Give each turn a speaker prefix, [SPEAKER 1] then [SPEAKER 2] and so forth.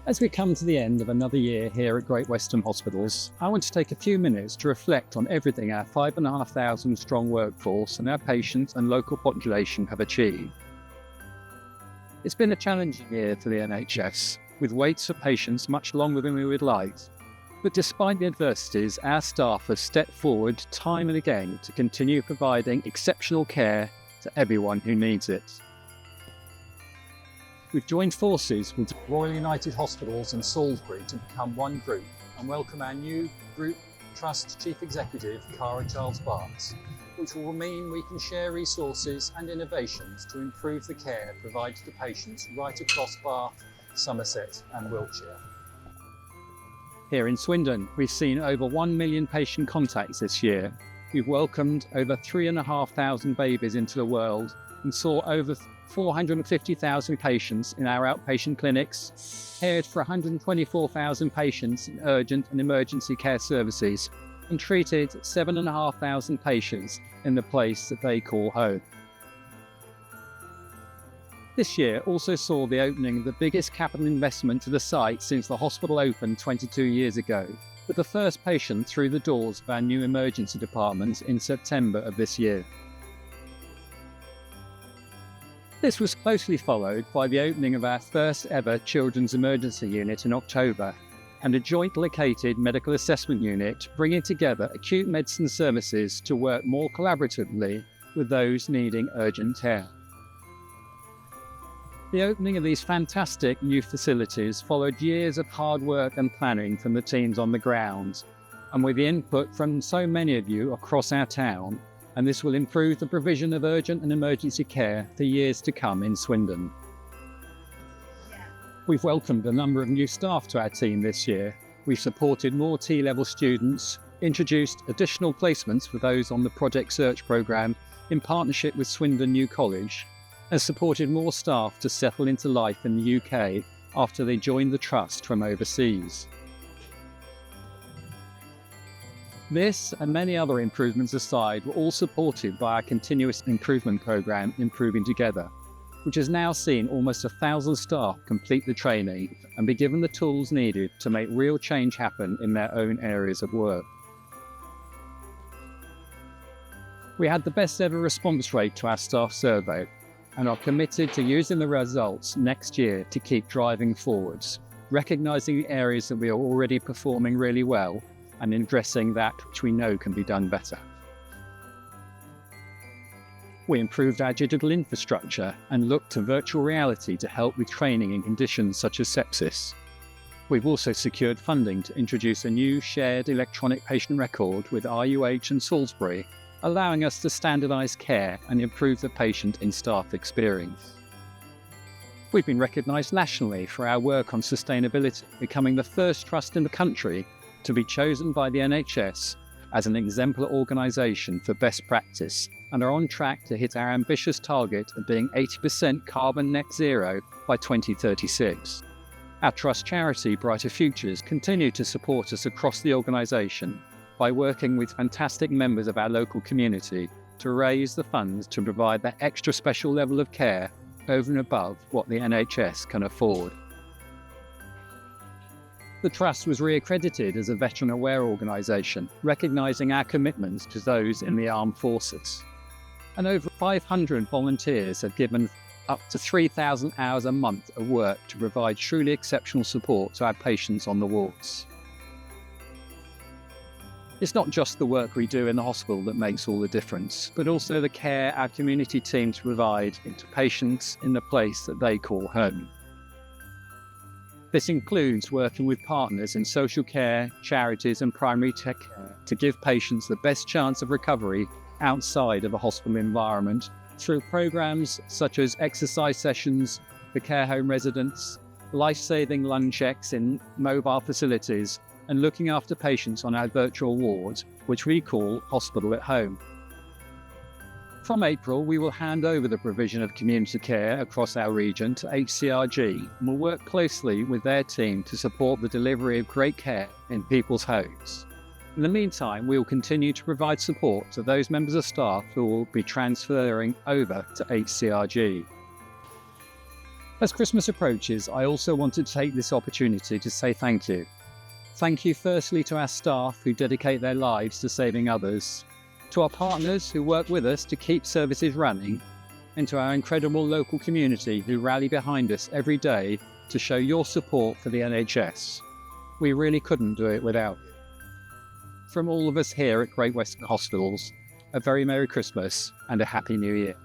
[SPEAKER 1] As we come to the end of another year here at Great Western Hospitals, I want to take a few minutes to reflect on everything our 5,500 strong workforce and our patients and local population have achieved. It's been a challenging year for the NHS, with waits for patients much longer than we would like. But despite the adversities, our staff have stepped forward time and again to continue providing exceptional care to everyone who needs it. We've joined forces with Royal United Hospitals and Salisbury to become one group and welcome our new Group Trust Chief Executive, Cara Charles-Barks, which will mean we can share resources and innovations to improve the care provided to patients right across Bath, Somerset and Wiltshire. Here in Swindon, we've seen over 1 million patient contacts this year. We've welcomed over 3,500 babies into the world and saw over 450,000 patients in our outpatient clinics, cared for 124,000 patients in urgent and emergency care services, and treated 7,500 patients in the place that they call home. This year also saw the opening of the biggest capital investment to the site since the hospital opened 22 years ago, with the first patient through the doors of our new emergency department in September of this year. This was closely followed by the opening of our first ever children's emergency unit in October and a joint located medical assessment unit bringing together acute medicine services to work more collaboratively with those needing urgent care. The opening of these fantastic new facilities followed years of hard work and planning from the teams on the ground, and with the input from so many of you across our town, and this will improve the provision of urgent and emergency care for years to come in Swindon. We've welcomed a number of new staff to our team this year. We've supported more T-level students, introduced additional placements for those on the Project Search programme in partnership with Swindon New College, and supported more staff to settle into life in the UK after they joined the Trust from overseas. This and many other improvements aside were all supported by our continuous improvement programme Improving Together, which has now seen almost 1,000 staff complete the training and be given the tools needed to make real change happen in their own areas of work. We had the best ever response rate to our staff survey and are committed to using the results next year to keep driving forwards, recognising the areas that we are already performing really well and addressing that which we know can be done better. We improved our digital infrastructure and looked to virtual reality to help with training in conditions such as sepsis. We've also secured funding to introduce a new shared electronic patient record with RUH and Salisbury, allowing us to standardise care and improve the patient and staff experience. We've been recognised nationally for our work on sustainability, becoming the first trust in the country to be chosen by the NHS as an exemplar organisation for best practice, and are on track to hit our ambitious target of being 80% carbon net zero by 2036. Our trust charity, Brighter Futures, continue to support us across the organisation by working with fantastic members of our local community to raise the funds to provide that extra special level of care over and above what the NHS can afford. The Trust was re-accredited as a veteran-aware organisation, recognising our commitments to those in the armed forces. And over 500 volunteers have given up to 3,000 hours a month of work to provide truly exceptional support to our patients on the wards. It's not just the work we do in the hospital that makes all the difference, but also the care our community teams provide to patients in the place that they call home. This includes working with partners in social care, charities and primary care to give patients the best chance of recovery outside of a hospital environment through programmes such as exercise sessions for care home residents, life-saving lung checks in mobile facilities, and looking after patients on our virtual wards, which we call Hospital at Home. From April, we will hand over the provision of community care across our region to HCRG and will work closely with their team to support the delivery of great care in people's homes. In the meantime, we will continue to provide support to those members of staff who will be transferring over to HCRG. As Christmas approaches, I also wanted to take this opportunity to say thank you. Thank you firstly to our staff who dedicate their lives to saving others, to our partners who work with us to keep services running, and to our incredible local community who rally behind us every day to show your support for the NHS. We really couldn't do it without you. From all of us here at Great Western Hospitals, a very Merry Christmas and a Happy New Year.